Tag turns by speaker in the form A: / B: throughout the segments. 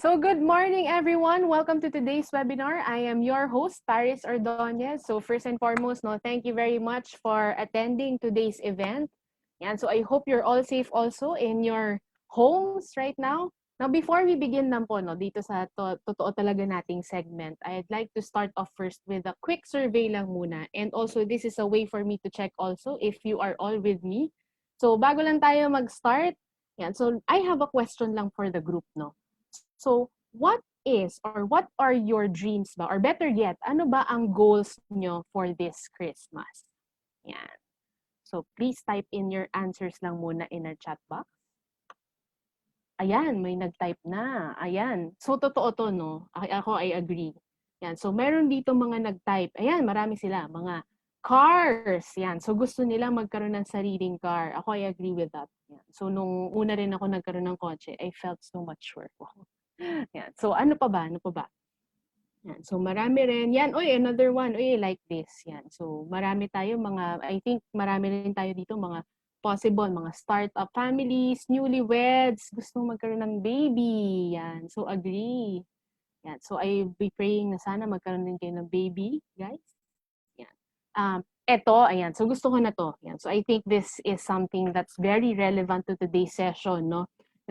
A: So good morning, everyone. Welcome to today's webinar. I am your host, Paris Ordonez. So first and foremost, thank you very much for attending today's event. And so I hope you're all safe also in your homes right now. Now, before we begin dito sa totoo talaga nating segment, I'd like to start off first with a quick survey lang muna. And also, this is a way for me to check also if you are all with me. So bago lang tayo mag-start, so I have a question lang for the group, So, what is or what are your dreams ba? Or better yet, ano ba ang goals nyo for this Christmas? Yan. So, please type in your answers lang muna in our chat box. Ayan, may nag-type na. Ayan. So, totoo to, I agree. Yan. So, meron dito mga nag-type. Ayan, marami sila. Mga cars. Yan. So, gusto nila magkaroon ng sariling car. Ako, I agree with that. Yan. So, nung una rin ako nagkaroon ng kotse, I felt so much sure. Yan. So, ano pa ba? Yan. So, marami rin. Yan, another one. I like this. Yan. So, marami tayo I think marami rin tayo dito mga possible, mga startup families, newlyweds, gusto magkaroon ng baby. Yan. So, agree. Yan. So, I'll be praying na sana magkaroon din kayo ng baby, guys. Yan. Ayan. So, gusto ko na to. Yan. So, I think this is something that's very relevant to today's session,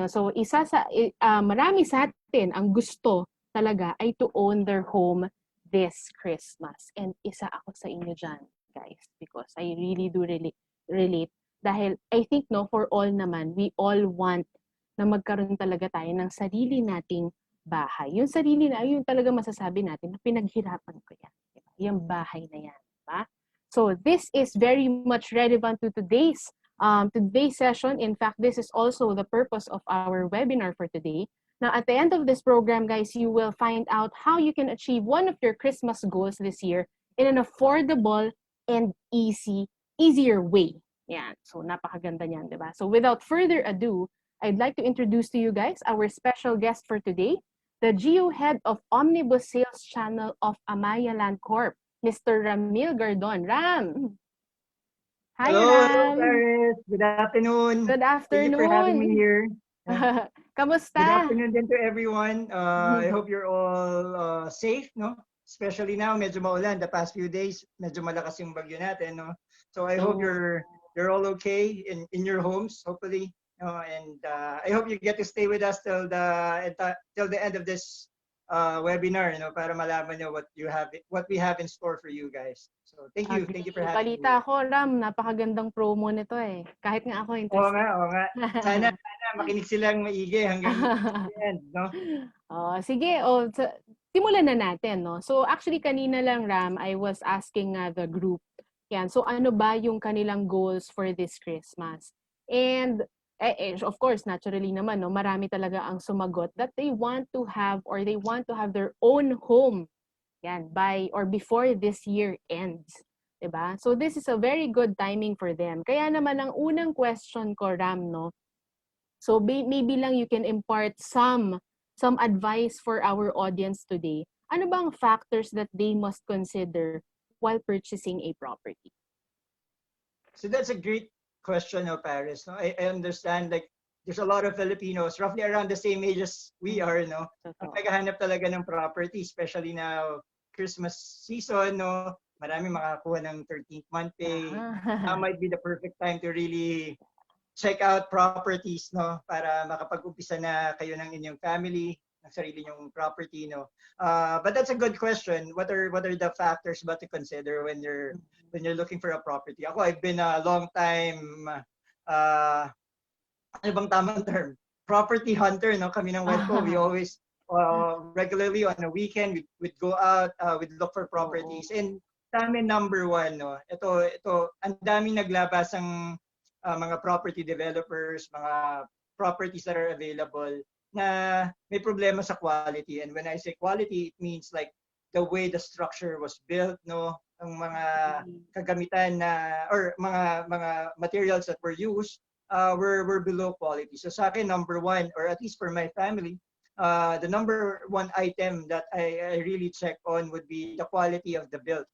A: So, marami sa atin ang gusto talaga ay to own their home this Christmas. And isa ako sa inyo dyan, guys, because I really do relate. Dahil I think, for all naman, we all want na magkaroon talaga tayo ng sarili nating bahay. Yung sarili na, yung talaga masasabi natin na pinaghirapan ko yan. Diba? Yung bahay na yan. Diba? So, this is very much relevant to today's session. In fact, this is also the purpose of our webinar for today. Now, at the end of this program, guys, you will find out how you can achieve one of your Christmas goals this year in an affordable and easier way. Yeah, so napakaganda niyan, diba? So without further ado, I'd like to introduce to you guys our special guest for today, the Geo Head of Omnibus Sales Channel of Amaya Land Corp, Mr. Ramil Gardon. Ram! Hi,
B: Hello,
A: Ram!
B: Paris. Good afternoon.
A: Good afternoon.
B: Thank you for having me here.
A: Kamusta?
B: Good afternoon din to everyone. I hope you're all safe, Especially now, medyo maulan. The past few days, medyo malakas yung bagyo natin, So I hope you're all okay in your homes, hopefully. And I hope you get to stay with us till the end of this webinar, para malaman nyo what we have in store for you guys. So thank you for having me.
A: Balita ko, Ram, napakagandang promo nito eh. Kahit nga ako interested.
B: Oo nga. Sana makinig silang maigi hanggang the end,
A: Sige, simulan na natin, So actually kanina lang, Ram, I was asking the group, so ano ba yung kanilang goals for this Christmas? And of course, naturally naman, marami talaga ang sumagot that they want to have their own home by or before this year ends. Diba? So this is a very good timing for them. Kaya naman ang unang question ko, Ram, so maybe lang you can impart some advice for our audience today. Ano bang factors that they must consider while purchasing a property?
B: So that's a great question, Paris. I understand there's a lot of Filipinos roughly around the same age as we are, ang naghahanap talaga ng property, especially now Christmas season, Marami makakuha ng 13th month pay. That might be the perfect time to really check out properties, para makapag-umpisa na kayo ng inyong family, ng sarili nyong property, But that's a good question. What are the factors ba to consider when you're looking for a property? Ako, I've been a long time ano bang tamang term? Property hunter, Kami ng Webco, we always regularly on a weekend we'd go out, we'd look for properties. And dami number one, Ito ang daming naglabas ang mga property developers, mga properties that are available na may problema sa quality. And when I say quality, it means like the way the structure was built, ang mga kagamitan or mga materials that were used were below quality. So sa akin, number one, or at least for my family, the number one item that I really check on would be the quality of the build,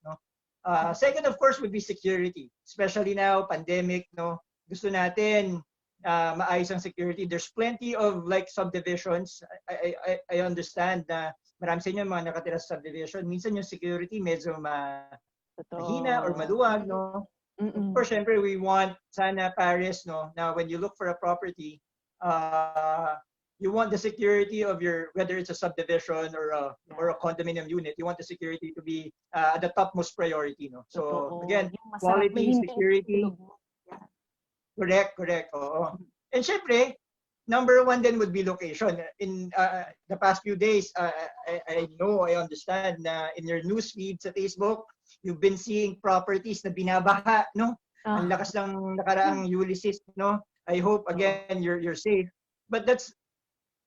B: Second, of course, would be security, especially now, pandemic, Gusto natin maayos ang security. There's plenty of like subdivisions. I understand na marami sa inyo mga nakatira sa subdivision. Minsan yung security medyo mahina or
A: Totoo.
B: maluwag, no? Of
A: Mm.
B: course, syempre, we want sana Paris, no? Now, when you look for a property, you want the security of your, whether it's a subdivision or a condominium unit, you want the security to be the topmost priority, no? So
A: Totoo.
B: again,
A: Yung masarap na
B: quality,
A: hindi
B: security,
A: tulog mo. Yeah.
B: correct, oo. And syempre, number one then would be location. In the past few days, I know, I understand na in your news feed sa Facebook, you've been seeing properties na binabaha, no? Ang lakas ng nakaraang Ulysses, no? I hope again you're safe. But that's,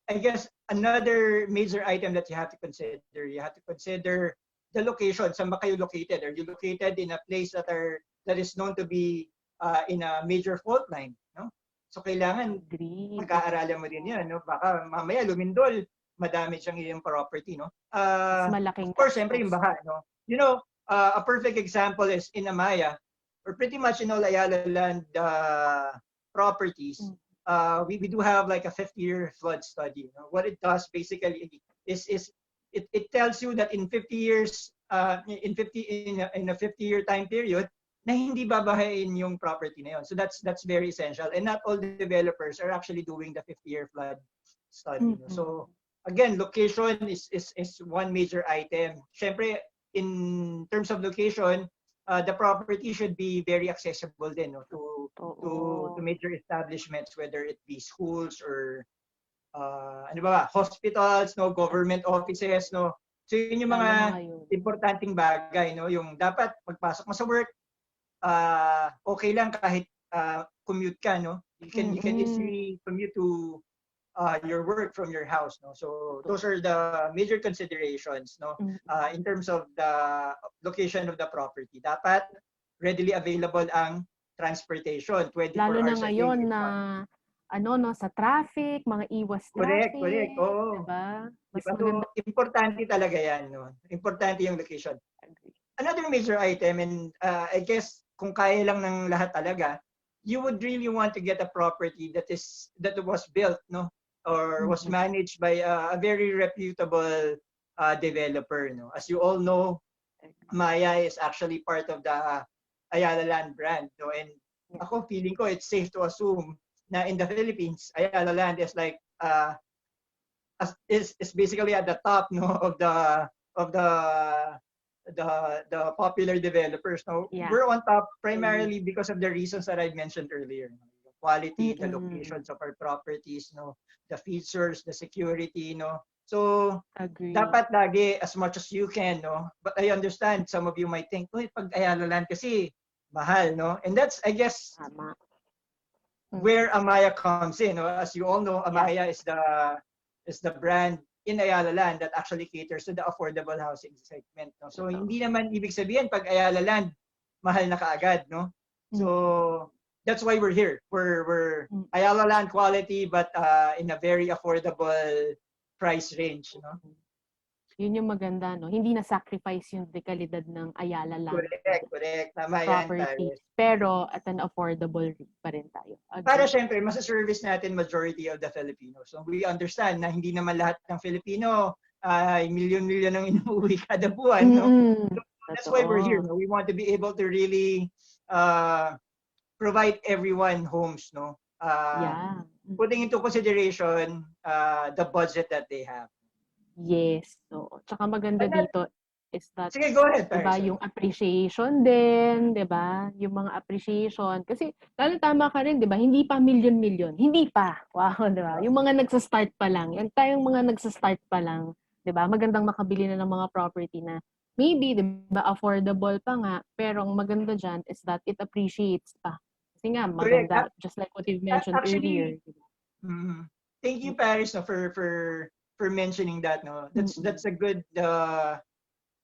B: I guess, another major item that you have to consider. You have to consider the location. Saan ba kayo located? Are you located in a place that is known to be in a major fault line, no? So kailangan
A: Agree.
B: pag-aaralan mo din 'yan, no? Baka mamaya lumindol, madami siyang iyong property, no?
A: Mas malaking
B: Of course, syempre yung
A: gastos.
B: baha, no? You know, a perfect example is in Amaya, or pretty much in all Ayala Land properties. We do have like a 50-year flood study. You know? What it does basically is it tells you that in 50 years, in a 50-year time period, na hindi babahain yung property na yun. So that's very essential. And not all developers are actually doing the 50-year flood study.
A: Mm-hmm.
B: So again, location is one major item. Syempre, in terms of location, the property should be very accessible din, no, to major establishments, whether it be schools or ano ba, hospitals, no, government offices, no. So yun yung mga importanteng bagay, no, yung dapat pagpasok mo sa work, okay lang kahit commute ka, no. You can easily commute to your work from your house, no. So those are the major considerations, no. In terms of the location of the property, dapat readily available ang transportation 24
A: Lalo na
B: hours a day.
A: ngayon na sa traffic, mga iwas traffic.
B: Correct. Oo.
A: Diba? Mas
B: Diba?
A: maganda.
B: So, importante talaga yan, no. Importante yung location. Another major item, and I guess kung kaya lang ng lahat talaga, you would really want to get a property that was built, no, or was managed by a very reputable developer, no. As you all know, Maya is actually part of the Ayala Land brand, no. And ako, feeling ko it's safe to assume na in the Philippines, Ayala Land is like is basically at the top, no, of the popular developers. No, we're on top primarily because of the reasons that I mentioned earlier. The quality, the locations of our properties, no, the features, the security, no. So dapat lagi as much as you can, no. But I understand some of you might think, "Uy, pag Ayala Land kasi mahal, no." And that's, I guess, where Amaya comes in, no. As you all know, Amaya is the brand in Ayala Land that actually caters to the affordable housing segment, no? So hindi naman ibig sabihin pag Ayala Land mahal na kaagad, no? So that's why we're here. We're Ayala Land quality but in a very affordable price range, no?
A: Yun yung maganda, no? Hindi na sacrifice yung dekalidad ng Ayala Land.
B: Correct. Tama yan, Paris.
A: Pero at an affordable rate pa rin tayo.
B: Para syempre, masaservice natin majority of the Filipinos. So we understand na hindi naman lahat ng Filipino ay milyon-milyon ang inuwi kada buwan, no? So that's why we're here, no? We want to be able to really provide everyone homes, no? Putting into consideration the budget that they have.
A: Yes. So, tsaka maganda dito is that,
B: sige, go ahead,
A: diba, yung appreciation din, diba? Yung mga appreciation. Kasi, tama ka rin, diba? Hindi pa milyon-milyon. Hindi pa. Wow, diba? Yung mga nagsa-start pa lang. Yung tayong mga nagsa-start pa lang, diba? Magandang makabili na ng mga property na maybe, diba, affordable pa nga, pero ang maganda dyan is that it appreciates pa. Kasi nga, maganda. Just like what you've mentioned earlier.
B: Thank you, Paris, no, for mentioning that, no. That's a good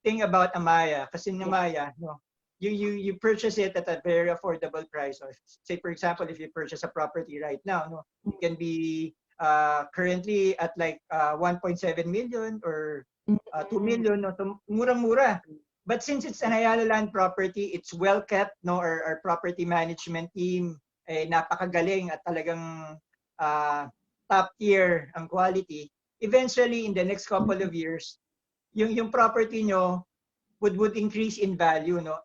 B: thing about Amaya, kasi in Amaya, no, you purchase it at a very affordable price. So, say for example, if you purchase a property right now, no, it can be currently at like 1.7 million or 2 million, no, so murang-mura. But since it's an Ayala Land property, it's well kept, no, our property management team ay napakagaling at talagang top tier ang quality, eventually in the next couple of years, yung property nyo would increase in value, no?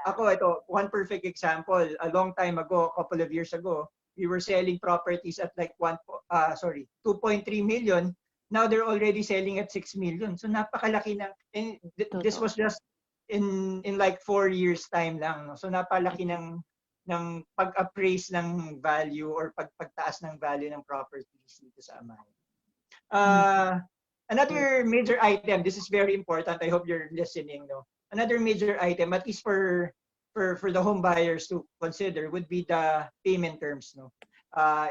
B: Ako, ito, one perfect example. A long time ago, a couple of years ago, we were selling properties at like 2.3 million. Now they're already selling at 6 million. So napakalaki na. And this was just in like 4 years time lang, no? So napalaki ng pag-appraise ng value or pagtaas ng value ng properties dito sa Amaya. Another major item, this is very important, I hope you're listening, no? Another major item, at least for the home buyers to consider, would be the payment terms, no?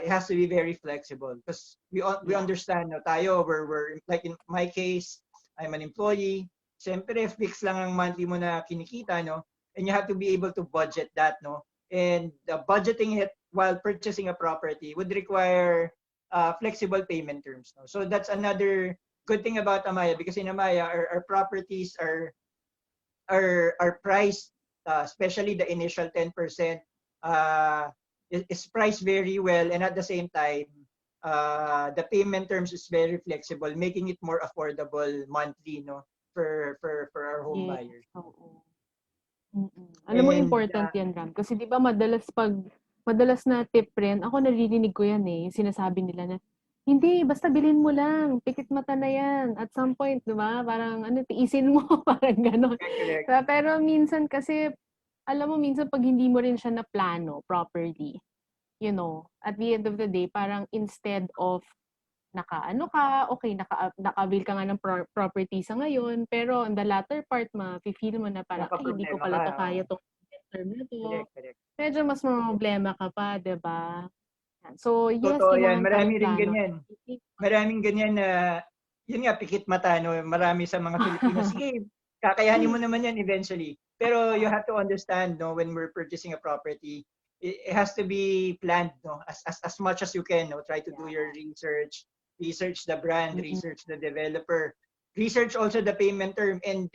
B: It has to be very flexible because we understand, no, tayo, we're like in my case, I'm an employee. Siyempre, fix lang ang monthly mo na kinikita, no? And you have to be able to budget that, no? And budgeting it while purchasing a property would require flexible payment terms, no? So that's another good thing about Amaya, because in Amaya, our properties are priced, especially the initial 10%, is priced very well, and at the same time, the payment terms is very flexible, making it more affordable monthly, no, for our home buyers.
A: Oo. Alam mo, important yan, Ram. Kasi di ba madalas na tip rin, ako naririnig ko yan eh, yung sinasabi nila na, hindi, basta bilhin mo lang, pikit mata na yan. At some point, di ba, parang tiisin mo, parang gano'n. Pero minsan kasi, alam mo, minsan pag hindi mo rin siya na plano properly, you know, at the end of the day, parang instead of naka-avail ka nga ng property sa ngayon, pero in the latter part, ma-feel mo na parang, ay, hindi ko pala to kaya itong term na to. Medyo mas problema ka pa, di ba? So, yes,
B: totoo yan. Marami rin ganyan. Maraming ganyan na, yun nga, pikit mata, no? Marami sa mga Pilipino, sige, kakayanin mo naman yan eventually. Pero you have to understand, no, when we're purchasing a property, it has to be planned, no, as much as you can, no? Try to do your research the brand, research the developer, research also the payment term, and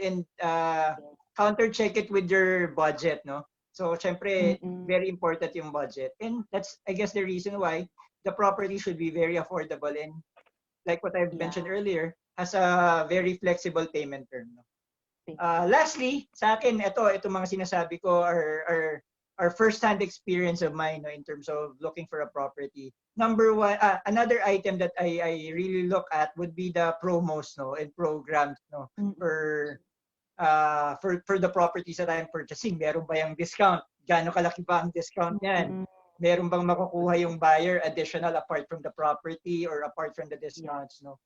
B: counter check it with your budget, no? So, syempre, very important yung budget. And that's, I guess, the reason why the property should be very affordable and, like what I've mentioned earlier, has a very flexible payment term, no? Lastly, sa akin, ito mga sinasabi ko are first-hand experience of mine, no, in terms of looking for a property. Number one, another item that I really look at would be the promos, no, and programs, no, for the properties that I'm purchasing. Meron ba yung discount? Gaano kalaki ba ang discount niyan? Meron bang makukuha yung buyer additional apart from the property or apart from the discounts, no?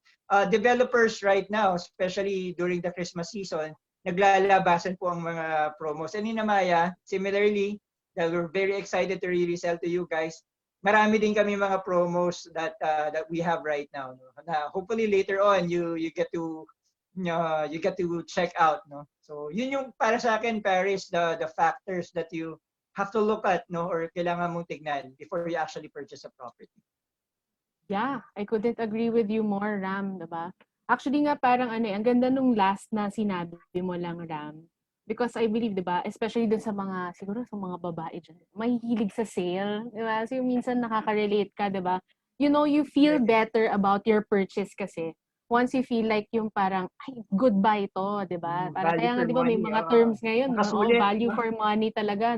B: Developers right now, especially during the Christmas season, naglalabasan po ang mga promos. And in Amaya, similarly, that we're very excited to really sell to you guys. Marami din kami mga promos that we have right now, no? Na hopefully later on you get to check out, no? So yun yung para sa akin, Paris, the factors that you have to look at, no, or kailangan mong tignan before you actually purchase a property.
A: Yeah, I couldn't agree with you more, Ram, diba? Actually nga parang ang ganda nung last na sinabi mo lang, Ram. Because I believe, diba, especially dun sa siguro sa mga babae dyan, mahihilig sa sale, diba? So yung minsan nakaka-relate ka, diba? You know, you feel better about your purchase kasi once you feel like yung parang, ay, goodbye to, diba? Parang kaya nga, diba, may mga terms ngayon, no? Value for money talaga,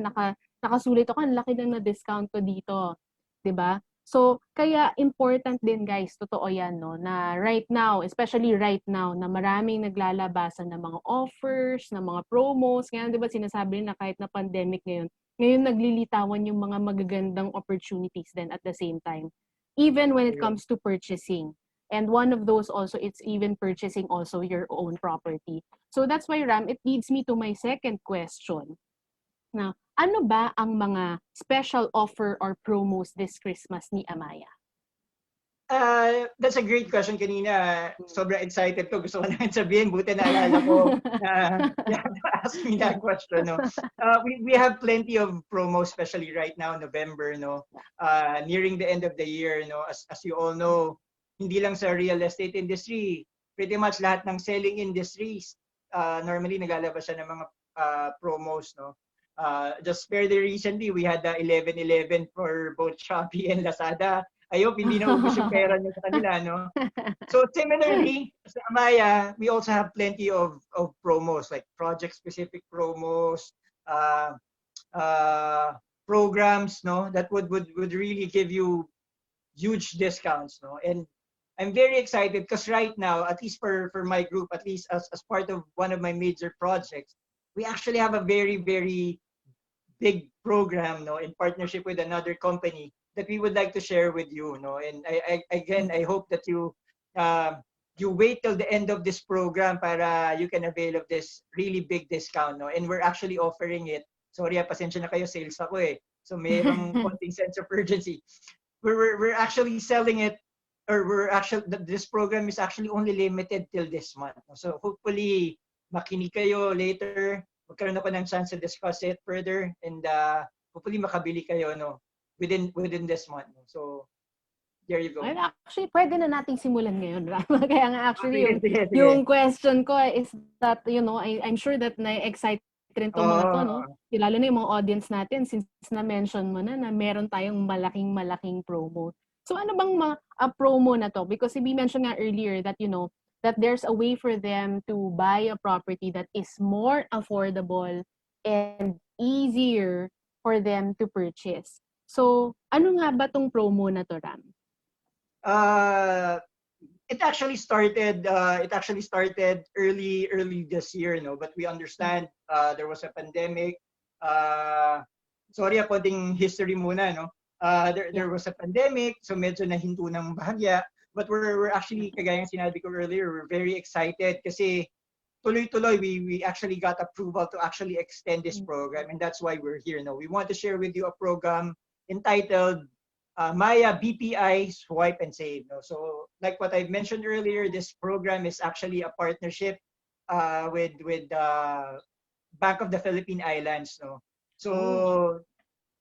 A: nakasulit ako, ang laki lang na discount ko dito, diba? So, kaya important din, guys, totoo yan, no, na right now, especially right now, na maraming naglalabasan ng mga offers, ng mga promos, ngayon, di ba, sinasabi na kahit na pandemic ngayon naglilitawan yung mga magagandang opportunities then at the same time, even when it comes to purchasing. And one of those also, it's even purchasing also your own property. So that's why, Ram, it leads me to my second question. Now, ano ba ang mga special offer or promos this Christmas ni Amaya?
B: That's a great question kanina. Sobrang excited to. Gusto ko na sabihin. Buti naalala ko na you have to ask me that question. No? We have plenty of promos, especially right now, November. No? Nearing the end of the year. No? As you all know, hindi lang sa real estate industry, pretty much lahat ng selling industries, normally naglalabas siya ng mga promos. No? Just fairly recently, we had the 11/11 for both Shopee and Lazada. I hope hindi naubos yung pera niyo sa kanila, no? So similarly, sa Amaya, we also have plenty of promos, like project-specific promos, uh, uh, programs, no, that would really give you huge discounts, no. And I'm very excited because right now, at least for my group, at least as part of one of my major projects, we actually have a very big program, no, in partnership with another company that we would like to share with you, no. And I hope that uh, you wait till the end of this program para you can avail of this really big discount, no. And we're actually offering it. Sorry, pasensya na kayo, sales ako eh. So mayroong konting sense of urgency. We're actually selling it, or this program is actually only limited till this month. So hopefully makinig kayo later, magkaroon ako ng chance to discuss it further, and hopefully makabili kayo, no, within this month. So there you go.
A: Well, actually, pwede na nating simulan ngayon, Ram. Kaya nga actually,
B: Sige.
A: yung question ko is that, I'm sure that na-excite rin to mga to, no? Lalo na yung mga audience natin, since na-mention mo na meron tayong malaking promo. So ano bang mga promo na to? Because we mentioned nga earlier that, that there's a way for them to buy a property that is more affordable and easier for them to purchase. So, ano nga ba tong promo na to, Ram?
B: It actually started early this year, no, but we understand there was a pandemic. Sorry, konting history muna, no. There was a pandemic, so medyo nahinto ng bahagya, but we're actually, kagaya ng sinabi ko earlier, we're very excited kasi tuloy-tuloy we actually got approval to actually extend this program, and that's why we're here, no. We want to share with you a program entitled Maya BPI Swipe and Save, no. So like what I mentioned earlier, this program is actually a partnership with Bank of the Philippine Islands, no. So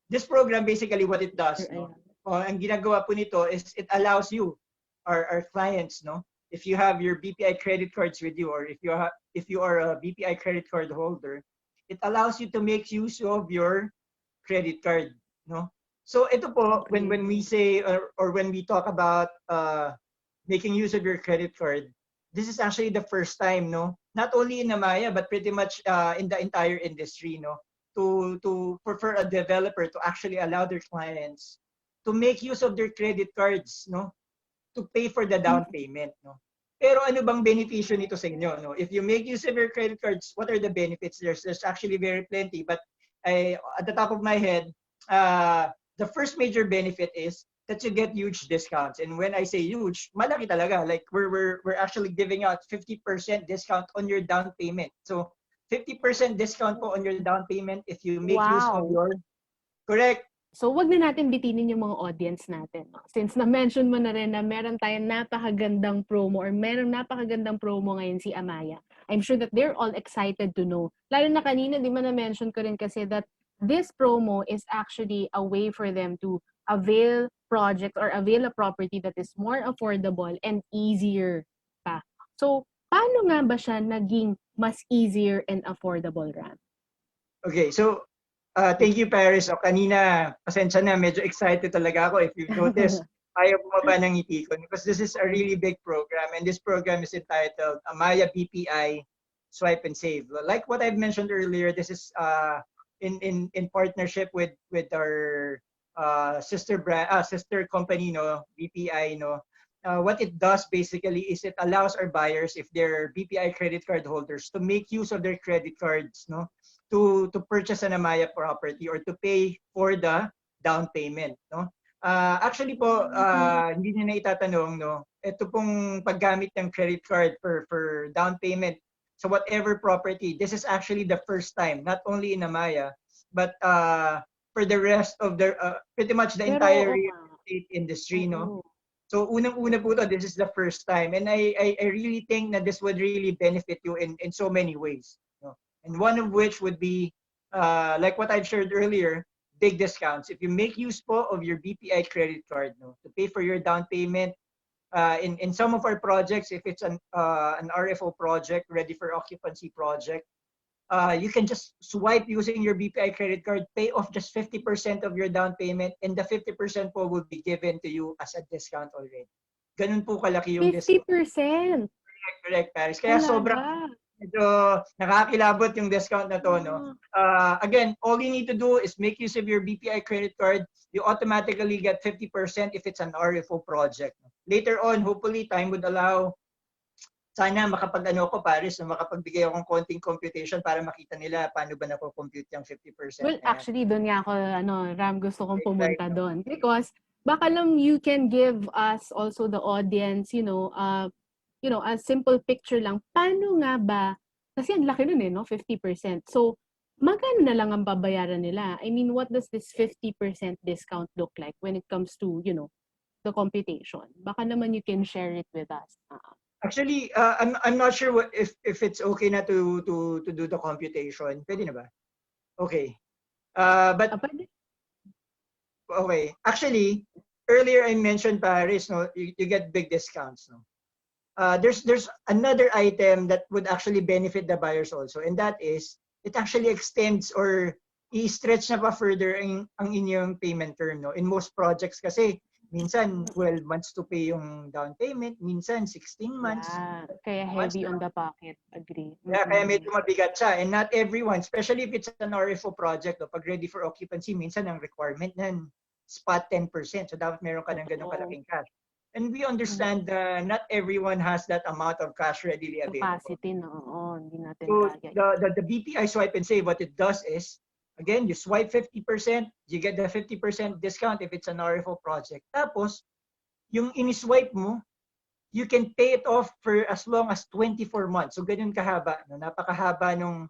B: this program, basically what it does, no, ang ginagawa po nito is it allows you, our clients, no, if you have your BPI credit cards with you, or if you are a BPI credit card holder, it allows you to make use of your credit card, no. So ito po, when we say, or when we talk about making use of your credit card, this is actually the first time, no, not only in Amaya, but pretty much in the entire industry, no, to prefer a developer to actually allow their clients to make use of their credit cards, no, to pay for the down payment, no. Pero ano bang benepisyo nito sa inyo, no? If you make use of your credit cards, what are the benefits? There's actually very plenty, but at the top of my head, the first major benefit is that you get huge discounts. And when I say huge, malaki talaga. Like we're actually giving out 50% discount on your down payment. So 50% discount po on your down payment if you make use of your, correct.
A: So wag na natin bitinin yung mga audience natin, no? Since na-mention mo na rin na meron tayong napakagandang promo, or meron napakagandang promo ngayon si Amaya. I'm sure that they're all excited to know. Lalo na kanina, di ba na-mention ko rin kasi that this promo is actually a way for them to avail projects or avail a property that is more affordable and easier pa. So, paano nga ba siya naging mas easier and affordable, Ram?
B: Okay, so thank you, Paris. O kanina, pasensya na, medyo excited talaga ako. If you notice, ayaw bumaba ng ngiti ko because this is a really big program, and this program is entitled Amaya BPI Swipe and Save. Like what I've mentioned earlier, this is in partnership with our sister company, no, BPI, no. What it does basically is it allows our buyers, if they're BPI credit card holders, to make use of their credit cards, no, to purchase an Amaya property or to pay for the down payment, no. Actually po, hindi niyo na itatanong, no, ito pong paggamit ng credit card for down payment, so whatever property, this is actually the first time, not only in Amaya, but for the rest of the, pretty much the entire real estate industry, no? So unang-una po to, this is the first time. And I really think that this would really benefit you in so many ways, no? And one of which would be, like what I've shared earlier, big discounts. If you make use po of your BPI credit card, no, to pay for your down payment, in some of our projects, if it's an RFO project, ready for occupancy project, you can just swipe using your BPI credit card, pay off just 50% of your down payment, and the 50% po will be given to you as a discount already. Ganun po kalaki yung discount.
A: 50%?
B: Correct, Paris. Kaya sobrang
A: Talaga?
B: medyo nakakilabot yung discount na to, no? Again, all you need to do is make use of your BPI credit card. You automatically get 50% if it's an RFO project. Later on, hopefully, time would allow, sana makapag-ano ko, Paris, na makapagbigay akong konting computation para makita nila paano ba napo-compute yung 50%.
A: Well, actually, doon nga ako, Ram, gusto kong pumunta
B: Exactly.
A: doon. Because, baka lang you can give us also the audience, a simple picture lang. Paano nga ba, kasi ang laki nun 50%. So, magkano na lang ang babayaran nila? I mean, what does this 50% discount look like when it comes to, the computation? Baka naman you can share it with us.
B: Actually, I'm not sure if it's okay na to do the computation. Pwede na ba? Okay. But okay. Actually, earlier I mentioned, Paris, no, you get big discounts, no. There's another item that would actually benefit the buyers also, and that is it actually extends or i-stretch na pa further ang inyong payment term, no. In most projects kasi minsan 12 months to pay yung down payment, minsan 16 months.
A: Yeah, kaya heavy on the pocket. Agree.
B: Yeah, kaya medyo mabigat siya. And not everyone, especially if it's an RFO project, pag ready for occupancy, minsan ang requirement nan spot 10%. So dapat meron ka ng ganong kalaking cash. And we understand that not everyone has that amount of cash readily available.
A: Capacity, no. Hindi natin
B: So
A: kaya.
B: the BPI Swipe and Save, what it does is, again, you swipe 50%, you get the 50% discount if it's an RFO project. Tapos, yung ini-swipe mo, you can pay it off for as long as 24 months. So, ganun kahaba. No? Napakahaba nung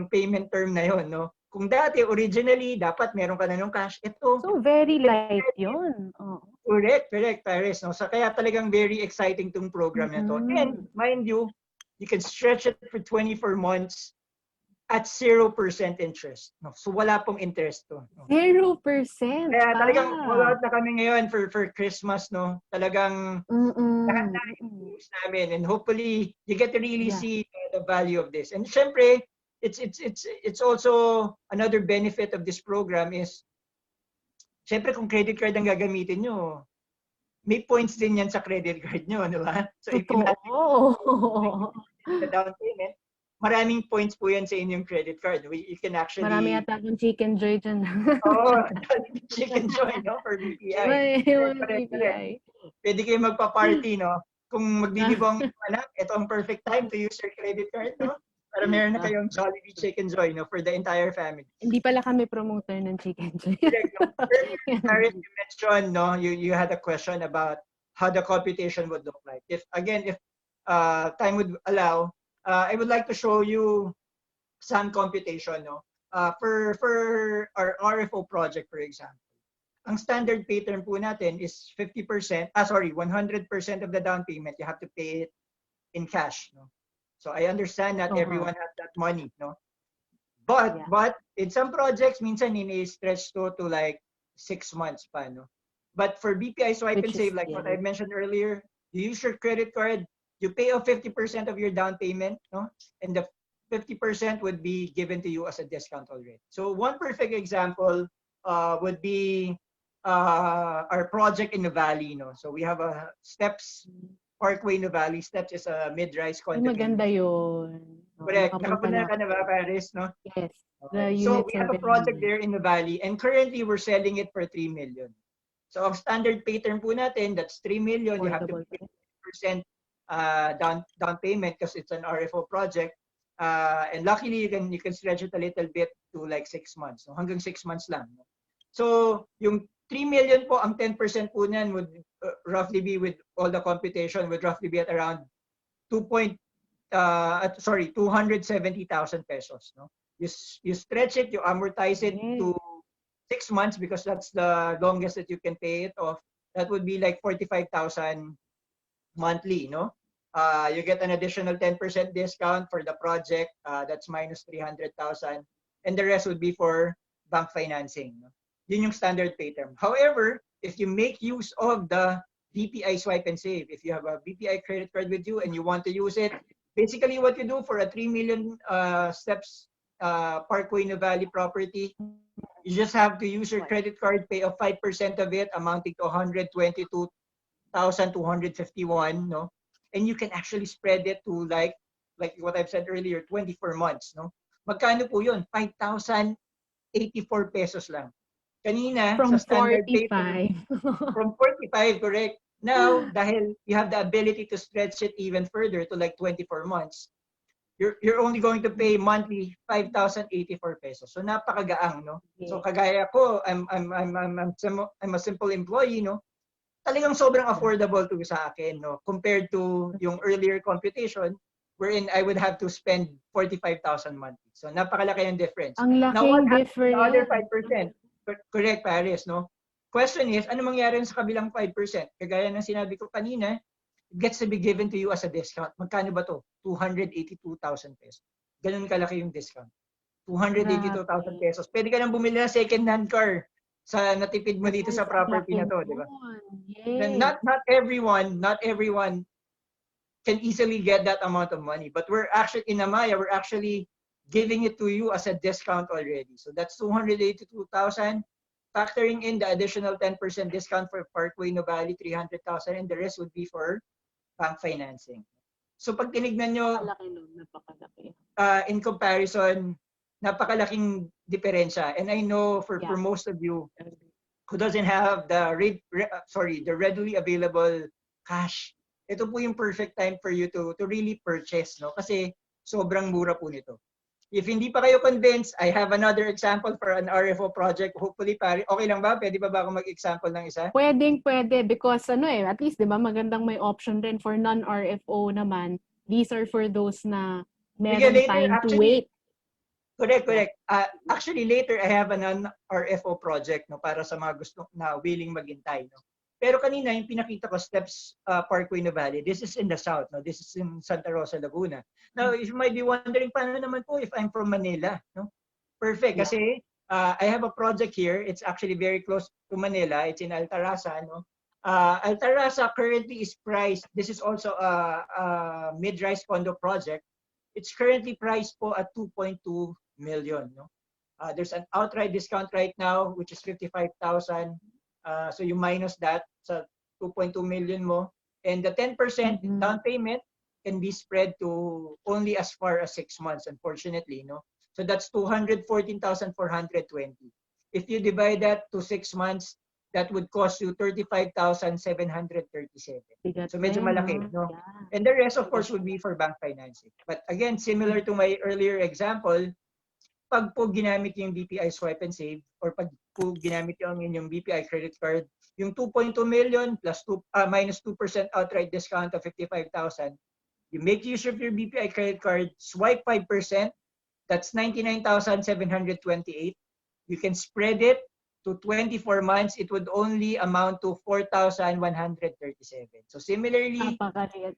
B: payment term na yon, no? Kung dati, originally, dapat meron ka na ng cash. Ito,
A: so, very light yun. Oh.
B: Correct, Paris. No? So, kaya talagang very exciting tong program na to. And, mind you can stretch it for 24 months at 0% interest. No? So wala pong interest to. No?
A: 0%?
B: Kaya talagang all-out na kami ngayon for Christmas, no? Talagang lahat na i-use namin, and hopefully you get to really see the value of this. And syempre, it's also another benefit of this program is syempre kung credit card ang gagamitin nyo, may points din yan sa credit card nyo, di ba? So if you the down payment, maraming points po yan sa inyong credit card. You can actually...
A: Marami yata akong Chicken Joy dyan.
B: Chicken Joy, no? For BPI.
A: BPI.
B: Pwede kayo magpa-party, no? Kung magbibibong anak, ito ang perfect time to use your credit card, no? Para meron na kayong Jollibee Chicken Joy, no? For the entire family.
A: Hindi pala kami promoter ng Chicken Joy.
B: Earlier, you mentioned, no? You had a question about how the computation would look like. If time would allow, I would like to show you some computation, no? For our RFO project, for example. Ang standard pay term po natin is 100% of the down payment, you have to pay it in cash, no? So I understand that everyone has that money, no? But in some projects, minsan ini-stretch to like 6 months pa, no? But for BPI Swipe and Save, like what I mentioned earlier, you use your credit card, you pay off 50% of your down payment, no? And the 50% would be given to you as a discount already. So one perfect example would be our project in the Valley, no? So we have a Steps Parkway in the Valley. Steps is a mid-rise condominium.
A: Maganda yun.
B: Correct. Nakapunta ka na ba, Paris, no?
A: Yes.
B: Okay. So we have a project there in the Valley, and currently we're selling it for 3 million. So ang standard pay term po natin, that's 3 million. You have to pay 50% down payment because it's an RFO project. And luckily, you can stretch it a little bit to like 6 months. No? Hanggang 6 months lang. No? So yung 3 million po, ang 10% po niyan would roughly be, with all the computation, would roughly be at around 270,000 pesos. No? You stretch it, you amortize it to 6 months because that's the longest that you can pay it off. That would be like 45,000 monthly, no? You get an additional 10% discount for the project. That's minus 300,000, and the rest would be for bank financing. No? Yun yung standard pay term. However, if you make use of the BPI Swipe and Save, if you have a BPI credit card with you and you want to use it, basically what you do for a 3 million Steps Parkway Nuvali property, you just have to use your credit card, pay a 5% of it, amounting to 122,251, no? And you can actually spread it to like what I've said earlier, 24 months, no? Magkano po yun? 5,084 pesos lang. Kanina, sa
A: From
B: standard paper,
A: 45.
B: from 45, correct. Now, dahil you have the ability to stretch it even further to like 24 months, you're only going to pay monthly 5,084 pesos. So napakagaang, no? So kagaya ko, I'm a simple employee, no? Talagang sobrang affordable to sa akin, no? Compared to yung earlier computation wherein I would have to spend 45,000 monthly. So napakalaki yung difference.
A: Ang
B: Now what
A: laking
B: happens to the other
A: difference.
B: 5%? Correct, Paris, no? Question is, ano mangyari sa kabilang 5%? Kagaya ng sinabi ko kanina, it gets to be given to you as a discount. Magkano ba to? 282,000 pesos. Ganun kalaki yung discount. 282,000 pesos. Pwede ka nang bumili ng second-hand car sa natipid mo dito sa property na to, di ba?
A: Yes.
B: Not everyone can easily get that amount of money. But we're actually, in Amaya, we're actually giving it to you as a discount already. So that's 282,000. Factoring in the additional 10% discount for Parkway Nuvali, 300,000, and the rest would be for bank financing. So pag tinignan nyo,
A: Napakalaki.
B: in comparison, napakalaking diferensya. And I know for most of you who doesn't have the readily available cash, ito po yung perfect time for you to really purchase, no? Kasi sobrang mura po nito. If hindi pa kayo convinced, I have another example for an RFO project. Hopefully, okay lang ba? Pwede ba ako mag-example ng isa?
A: Pwede because at least 'di ba magandang may option rin for non-RFO naman. These are for those na meron time to wait.
B: Correct. Actually later I have a non-RFO project, no, para sa mga gusto na willing maghintay, no. Pero kanina yung pinakita ko, Steps Parkway Nuvali, this is in the south, no? This is in Santa Rosa, Laguna. Now, you might be wondering, paano naman po if I'm from Manila, no? Perfect, kasi I have a project here. It's actually very close to Manila. It's in Altarasa, no? Altarasa currently is priced, this is also a mid-rise condo project. It's currently priced po at 2.2 million, no? There's an outright discount right now, which is 55,000. So you minus that sa 2.2 million mo, and the 10% down payment can be spread to only as far as 6 months, unfortunately, no? So that's 214,420. If you divide that to 6 months, that would cost you 35,737. So medyo malaki, no? And the rest, of course, would be for bank financing. But again, similar to my earlier example, pag po ginamit yung BPI Swipe and Save, or pag po ginamit yung inyong BPI credit card, yung 2.2 million plus minus 2% outright discount of 55,000, you make use of your BPI credit card, swipe 5%, that's 99,728. You can spread it to 24 months, it would only amount to 4,137. So similarly,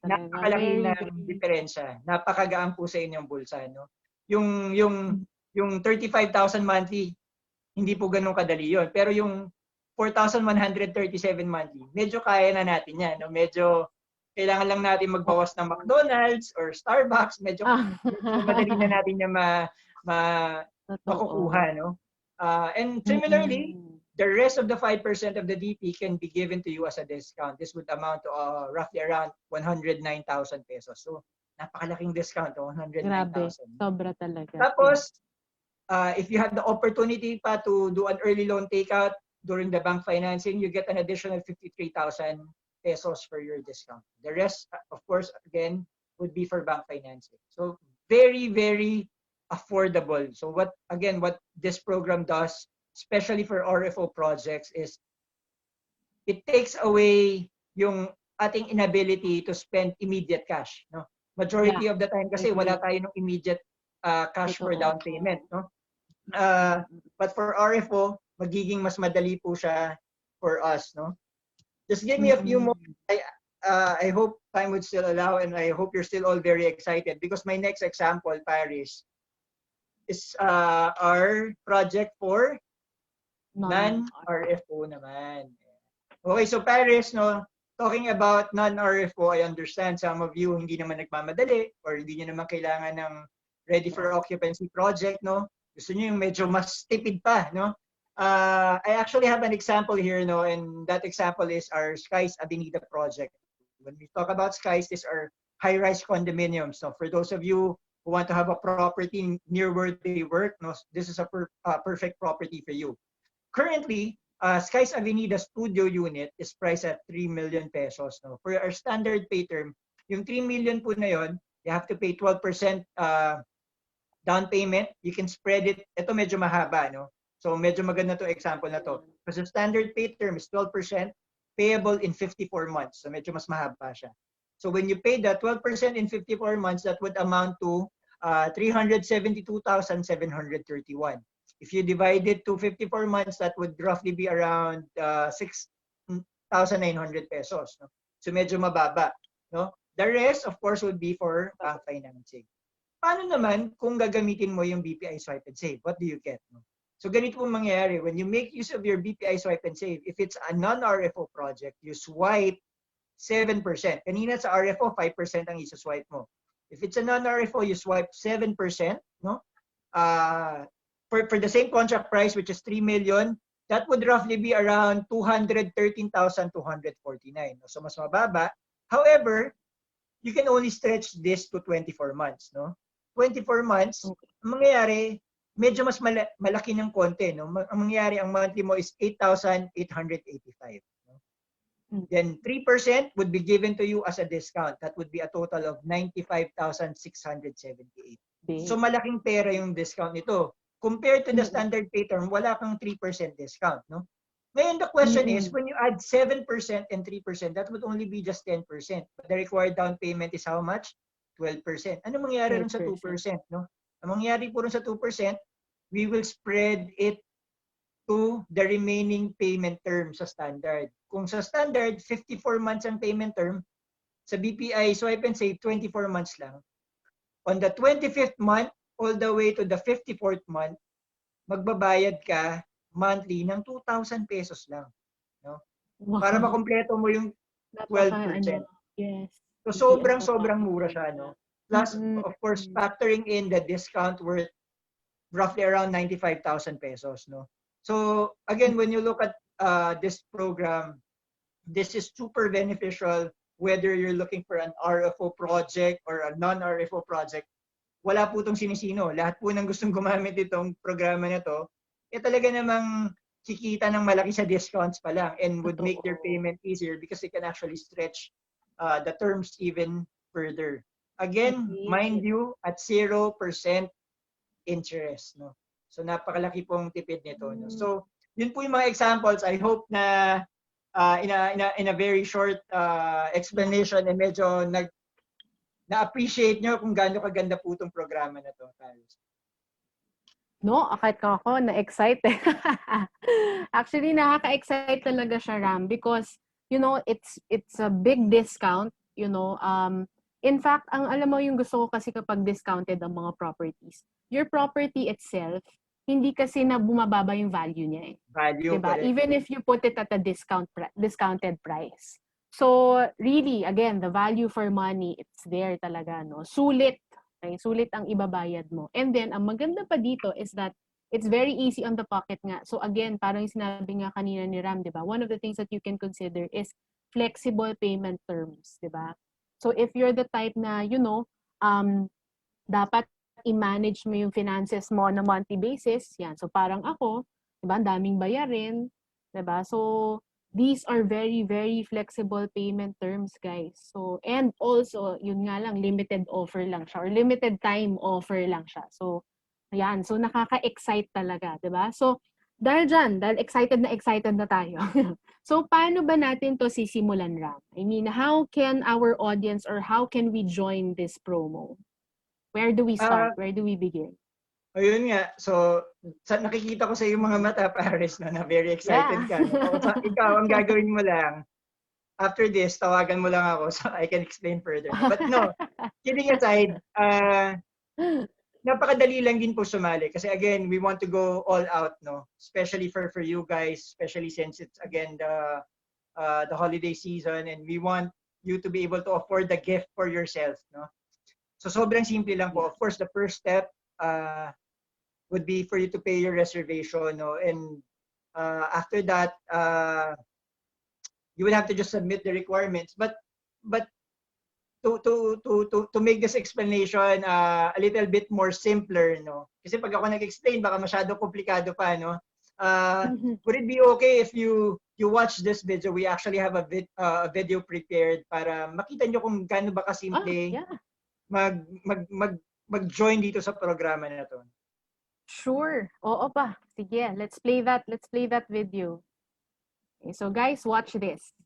B: napakalaki ng diferensya. Napakagaan po sa inyong bulsa, no? Yung 35,000 monthly, hindi po ganun kadali yun. Pero yung 4,137 monthly, medyo kaya na natin yan, no? Medyo kailangan lang natin magbawas ng McDonald's or Starbucks, medyo madali na natin yung makukuha, no? And similarly, the rest of the 5% of the DP can be given to you as a discount. This would amount to roughly around 109,000 pesos. So, napakalaking discount, 109,000.
A: Grabe, sobra talaga.
B: Tapos, if you have the opportunity pa to do an early loan takeout during the bank financing, you get an additional 53,000 pesos for your discount. The rest, of course, again, would be for bank financing. So, very, very affordable. So what this program does, especially for RFO projects, is it takes away yung ating inability to spend immediate cash, no? Majority of the time kasi wala tayo ng immediate cash for down payment, no? But for RFO, magiging mas madali po siya for us, no? Just give me a few more. I hope time would still allow, and I hope you're still all very excited, because my next example, Paris, is our project for non-RFO naman. Okay, so Paris, no, talking about non-RFO, I understand some of you hindi naman nagmamadali or hindi nyo naman kailangan ng ready for occupancy project, no? Gusto nyo yung medyo mas tipid pa, no? I actually have an example here, no, and that example is our Skies Avenida project. When we talk about Skies, these are high-rise condominiums. So for those of you who want to have a property near where they work, no, this is a perfect property for you. Currently, Skies Avenida studio unit is priced at 3 million pesos. No? For our standard pay term, yung 3 million po na yon, you have to pay 12% down payment. You can spread it. Ito medyo mahaba, no? So medyo maganda to example na to. Kasi standard pay term is 12%, payable in 54 months. So medyo mas mahaba siya. So when you pay the 12% in 54 months, that would amount to 372,731. If you divide it to 54 months, that would roughly be around 6,900 pesos. No? So medyo mababa. No? The rest, of course, would be for bank financing. Paano naman kung gagamitin mo yung BPI Swipe and Save? What do you get? No? So ganito pong mangyayari. When you make use of your BPI Swipe and Save, if it's a non-RFO project, you swipe 7%. Kanina sa RFO, 5% ang isa-swipe mo. If it's a non-RFO, you swipe 7%. No? For the same contract price, which is 3 million, that would roughly be around 213,249. So mas mababa. However, you can only stretch this to 24 months. No? 24 months, ang mangyayari, medyo mas malaki ng konti. No? Ang mangyayari, ang monthly mo is 8,885. No? Then 3% would be given to you as a discount. That would be a total of 95,678. So malaking pera yung discount nito. Compared to the standard pay term, wala kang 3% discount. No? Ngayon, the question is, when you add 7% and 3%, that would only be just 10%. But the required down payment is how much? 12%. Ano mangyayari rin sa 2%? No? Ang mangyayari po rin sa 2%, we will spread it to the remaining payment term sa standard. Kung sa standard, 54 months ang payment term, sa BPI Swipe and Save, 24 months lang. On the 25th month, all the way to the 54th month, magbabayad ka monthly ng 2,000 pesos lang. No? Wow. Para makompleto mo yung 12%.
A: Yes.
B: So sobrang mura siya. No? Plus, of course, factoring in the discount worth roughly around 95,000 pesos. No? So again, when you look at this program, this is super beneficial whether you're looking for an RFO project or a non-RFO project. Wala po itong sinisino. Lahat po ng gustong gumamit itong programa na to, talaga namang kikita ng malaki sa discounts pa lang and would make their payment easier because they can actually stretch the terms even further. Again, mind you, at 0% interest. No? So napakalaki pong tipid nito. No? So yun po yung mga examples. I hope na in a very short explanation and medyo na-appreciate nyo kung gaano kaganda po itong programa na to.
A: No, kahit ako, na-excite. Actually, nakaka-excite talaga siya, Ram, because, you know, it's a big discount, you know. In fact, alam mo yung gusto ko kasi kapag discounted ang mga properties, your property itself, hindi kasi na bumababa yung value niya eh.
B: Value,
A: diba? Even if you put it at a discounted price. So, really, again, the value for money, it's there talaga, no? Sulit. Okay? Sulit ang ibabayad mo. And then, ang maganda pa dito is that it's very easy on the pocket nga. So, again, parang yung sinabi nga kanina ni Ram, di ba? One of the things that you can consider is flexible payment terms, di ba? So, if you're the type na, you know, dapat i-manage mo yung finances mo on a monthly basis, yan. So, parang ako, di ba? Daming bayarin, di ba? So, these are very, very flexible payment terms, guys. So, and also, yun nga lang, limited offer lang siya or limited time offer lang siya. So, ayan. So, nakaka-excite talaga, di ba? So, dahil excited na tayo. So, paano ba natin to sisimulan, Ram? I mean, how can our audience or how can we join this promo? Where do we start? Where do we begin?
B: Ayun nga. So, nakikita ko sa iyong mga mata, Paris, na very excited ka. No? So, ikaw, ang gagawin mo lang, after this, tawagan mo lang ako so I can explain further. But no, kidding aside, napakadali lang din po sumali. Kasi again, we want to go all out, no? Especially for you guys, especially since it's, again, the holiday season and we want you to be able to afford the gift for yourself, no? So sobrang simple lang po. Of course, the first step would be for you to pay your reservation, no? And after that, you will have to just submit the requirements. But to make this explanation a little bit more simpler, no? Kasi pag ako nag-explain, baka masyado komplikado pa, no? Would it be okay if you watch this video? We actually have a video prepared para makita nyo kung gaano ba kasimple mag-join dito sa programa na to.
A: Sure. Oo pa. Sige, let's play that video. Okay, so guys, watch this.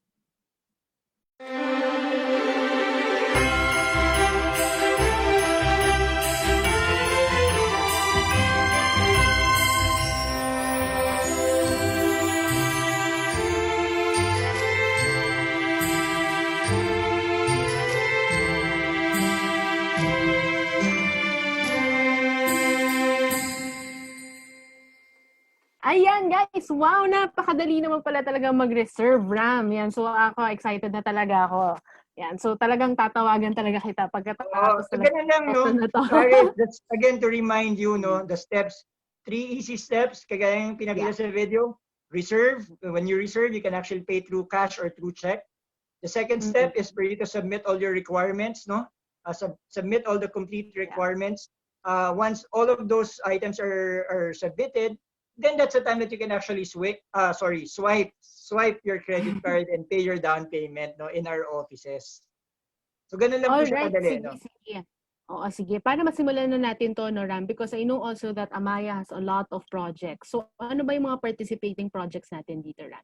A: Ayan guys, wow, napakadali naman pala talaga mag-reserve, Ram. Yan, so ako, excited na talaga ako. Yan, so talagang tatawagan talaga kita pagkatapos
B: ganun lang, no?
A: na to.
B: That's, again, to remind you, no, the steps, 3 easy steps, kagaya yung pinakita sa video. Reserve, when you reserve, you can actually pay through cash or through check. The second step is for you to submit all your requirements, no? Submit all the complete requirements. Once all of those items are submitted, then that's the time that you can actually swipe your credit card and pay your down payment, no, in our offices. So ganun lang po siya kadali, no?
A: Sige. Oo, sige. Para masimulan na natin to, no, Ram? Because I know also that Amaya has a lot of projects. So ano ba yung mga participating projects natin dito, Ram?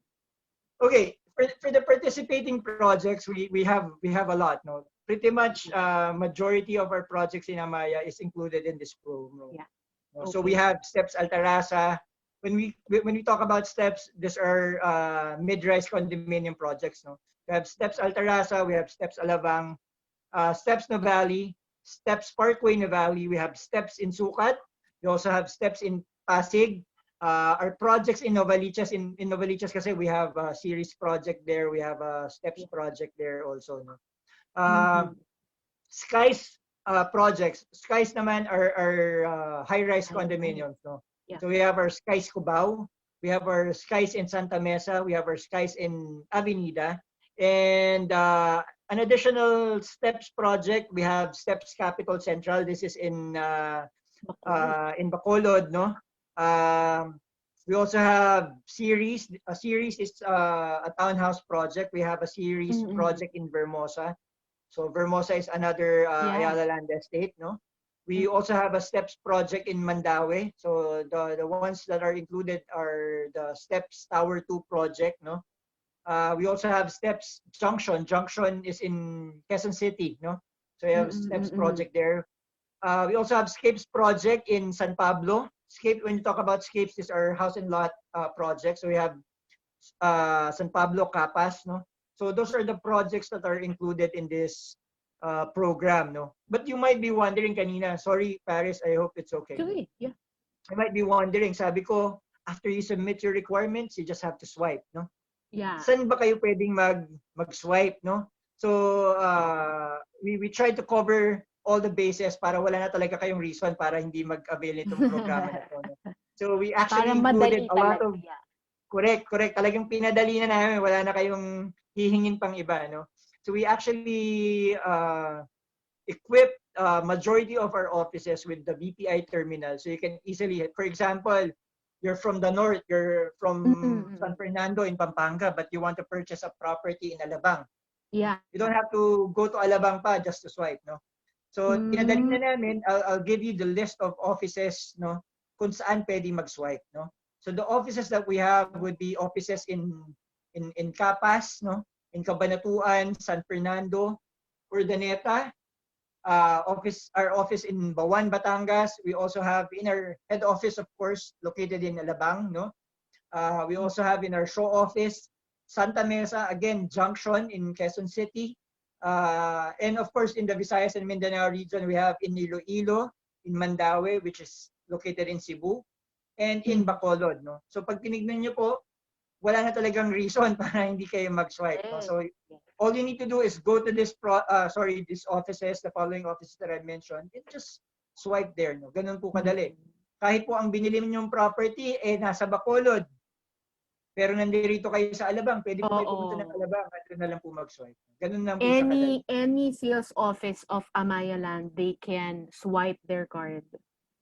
B: Okay, for the participating projects, we have a lot, no? Pretty much majority of our projects in Amaya is included in this program.
A: Yeah.
B: No? Okay. So we have Steps Altarasa. When we talk about steps, these are mid-rise condominium projects, no? We have Steps Altarasa, we have Steps Alabang, Steps Nuvali, Steps Parkway Nuvali, we have Steps in Sukat, we also have Steps in Pasig. Our projects in Novaliches, in Novaliches kasi we have a series project there, we have a Steps project there also, no? Skies projects, Skies naman are high-rise condominiums, no? Yeah. So we have our Skies Cubao, we have our Skies in Santa Mesa, we have our Skies in Avenida, and an additional Steps project, we have Steps Capital Central. This is in Bacolod, no? We also have series. A series is a townhouse project. We have a series project in Vermosa. So Vermosa is another Ayala Land Estate, no? We also have a Steps project in Mandaue. So the ones that are included are the Steps Tower 2 project, no? We also have Steps Junction. Junction is in Quezon City, no? So we have Steps project there. We also have Scapes project in San Pablo. When you talk about Scapes, these are house and lot projects. So we have San Pablo, Capas, no? So those are the projects that are included in this program, no? But you might be wondering kanina, sorry Paris, I hope it's okay.
A: Yeah.
B: You might be wondering, sabi ko, after you submit your requirements, you just have to swipe, no?
A: Yeah.
B: Saan ba kayo pwedeng mag-swipe, no? So we tried to cover all the bases para wala na talaga kayong reason para hindi mag-avail nitong programa na to, no? So we actually included a lot of correct. Talagang pinadali na namin, wala na kayong hihingin pang iba, no? So we actually equipped majority of our offices with the BPI terminal. So you can easily, for example, you're from the north, you're from San Fernando in Pampanga, but you want to purchase a property in Alabang.
A: Yeah.
B: You don't have to go to Alabang pa just to swipe, no? So pinadali na namin, I'll give you the list of offices, no, kung saan pwede mag-swipe, no? So the offices that we have would be offices in Capas, no? In Cabanatuan, San Fernando, Urdaneta, our office in Bawan, Batangas. We also have in our head office, of course, located in Alabang, no? We also have in our show office, Santa Mesa, again, Junction in Quezon City. And of course, in the Visayas and Mindanao region, we have in Iloilo, in Mandaue, which is located in Cebu, and in Bacolod, no? So pag tinignan nyo po, wala na talagang reason para hindi kayo mag-swipe, no? So all you need to do is go to these offices, the following offices that I mentioned, and just swipe there. No? Ganun po kadali. Kahit po ang binili ninyong property, nasa Bacolod, pero nandito kayo sa Alabang, pwede po kayo pumunta ng Alabang at doon na lang po mag-swipe. Ganun lang po siya kadali.
A: Any sales office of Amaya Land, they can swipe their card.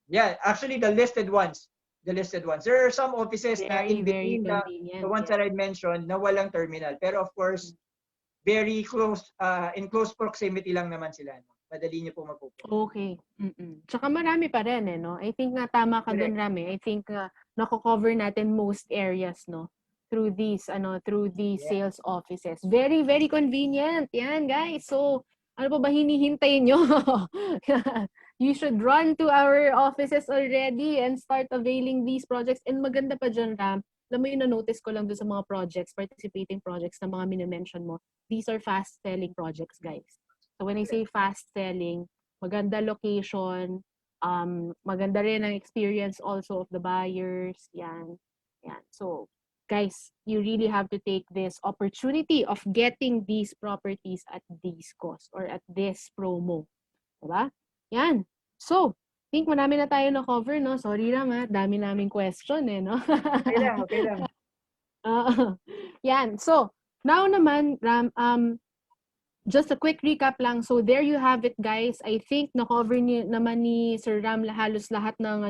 B: Yeah, actually the listed ones. There are some offices na in between the ones that I mentioned na walang terminal. Pero of course, very close, in close proximity lang naman sila. No? Madali niyo po mapupunta.
A: Okay. Tsaka marami pa rin, no? I think nga tama ka dun, Rami. I think nako-cover natin most areas, no? Through these sales offices. Very, very convenient. Yan, guys. So, ano pa ba hinihintay nyo? You should run to our offices already and start availing these projects. And maganda pa dyan, Ram. Alam mo yung na-notice ko lang doon sa mga projects, participating projects na mga minimension mo. These are fast-selling projects, guys. So when I say fast-selling, maganda location, maganda rin ang experience also of the buyers. Yan. So, guys, you really have to take this opportunity of getting these properties at this cost or at this promo. Diba? Yan. So, I think marami na tayo na-cover, no? Sorry lang, dami naming question, no?
B: Okay lang.
A: Yan. So, now naman, Ram, just a quick recap lang. So, there you have it, guys. I think na-cover naman ni Sir Ram halos lahat ng,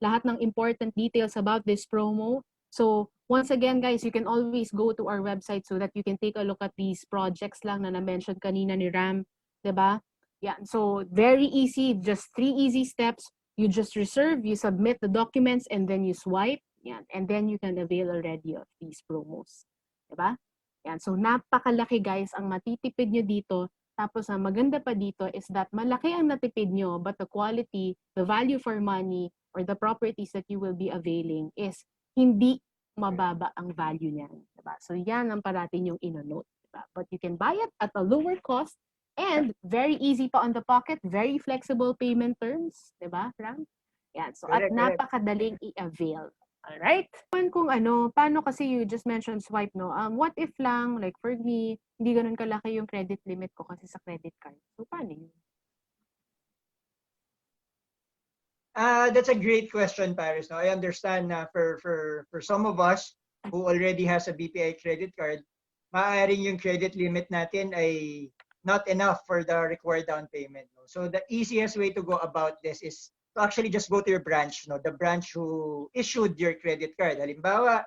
A: lahat ng important details about this promo. So, once again, guys, you can always go to our website so that you can take a look at these projects lang na na-mention kanina ni Ram. Diba? Yeah, so very easy, just 3 easy steps. You just reserve, you submit the documents, and then you swipe. Yeah, and then you can avail already of these promos. Diba? Yan, so napakalaki, guys, ang matitipid nyo dito. Tapos ang maganda pa dito is that malaki ang natipid nyo, but the quality, the value for money, or the properties that you will be availing is hindi mababa ang value niyan. Diba? So yan ang parating yung ino-note. Diba? But you can buy it at a lower cost and very easy pa on the pocket, very flexible payment terms. Diba, Ram? Yan. So at napakadaling i-avail. Alright? Kung paano kasi you just mentioned swipe, no? What if lang, like for me, hindi ganun kalaki yung credit limit ko kasi sa credit card. So paano yun?
B: That's a great question, Paris. No, I understand na for some of us who already has a BPI credit card, maaaring yung credit limit natin ay not enough for the required down payment. No? So the easiest way to go about this is to actually just go to your branch, no? The branch who issued your credit card. Halimbawa,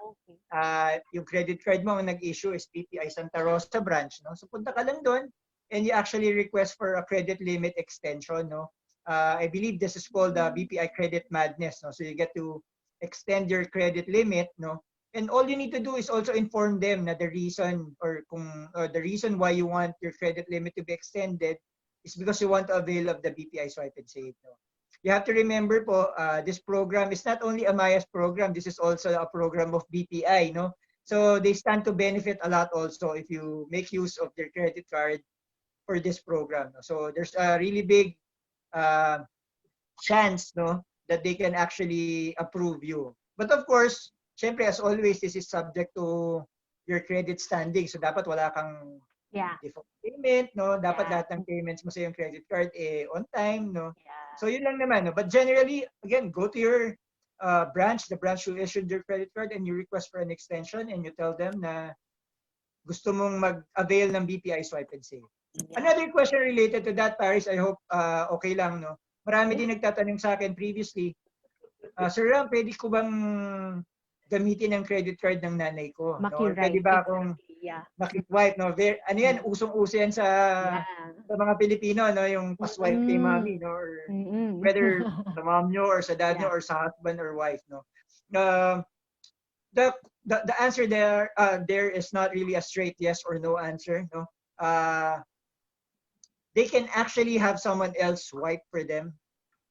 B: yung credit card mo ang nag-issue is BPI Santa Rosa branch, no? So punta ka lang doon and you actually request for a credit limit extension, no? I believe this is called the BPI Credit Madness, no? So you get to extend your credit limit, no? And all you need to do is also inform them na the reason the reason why you want your credit limit to be extended is because you want to avail of the BPI Swipe and Save. No? You have to remember po, this program is not only Amaya's program, this is also a program of BPI. No? So they stand to benefit a lot also if you make use of their credit card for this program. No? So there's a really big chance, no, that they can actually approve you. But of course, syempre, as always, this is subject to your credit standing. So, dapat wala kang default payment, no? Dapat lahat ng payments mo sa yung credit card on time, no? So, yun lang naman, no? But generally, again, go to your branch, the branch who issued your credit card, and you request for an extension, and you tell them na gusto mong mag-avail ng BPI Swipe and Save. Another question related to that, Paris, I hope okay lang, no? Marami din nagtatanong sa akin previously, Sir Ram, pwede ko bang gamitin ang credit card ng nanay ko? No? Pwede ba akong makiswipe? No? Ano yan? Usong-uso yan sa mga Pilipino, no? Yung paswipe kay mommy, no? Or whether sa mom nyo or sa dad nyo or sa husband or wife, no? The answer there is not really a straight yes or no answer, no? They can actually have someone else swipe for them.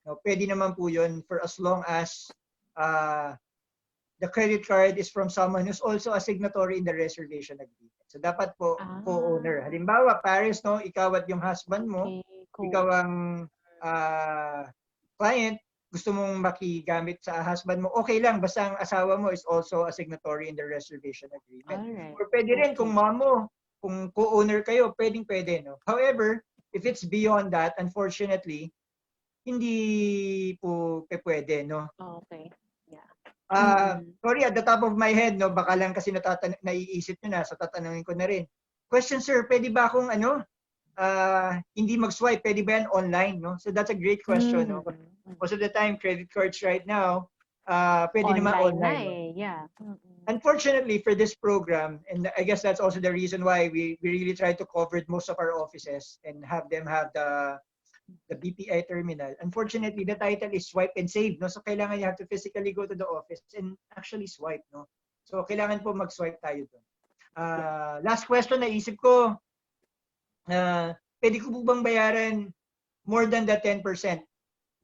B: No? Pwede naman po yun for as long as the credit card is from someone who's also a signatory in the reservation agreement. So dapat po co-owner. Halimbawa, Paris, no, ikaw at yung husband mo, ikaw ang client, gusto mong makigamit sa husband mo, okay lang, basta ang asawa mo is also a signatory in the reservation agreement. Or pwede rin kung mom mo kung co-owner kayo, pwede, no? However, if it's beyond that, unfortunately, hindi po pwede, no?
A: Okay. Yeah.
B: Sorry, at the top of my head, no, baka lang kasi naiisip nyo na, so tatanungin ko na rin. Question, sir, pwede ba akong hindi mag-swipe? Pwede ba yan online, no? So that's a great question, no? Most of the time, credit cards right now, pwede naman online.
A: Na eh. Yeah.
B: Unfortunately, for this program, and I guess that's also the reason why we really try to cover most of our offices and have them have the BPI terminal. Unfortunately, the title is swipe and save, no? So kailangan you have to physically go to the office and actually swipe, no? So kailangan po mag-swipe tayo doon. Last question na isip ko, pwede ko po bang bayaran more than the 10%?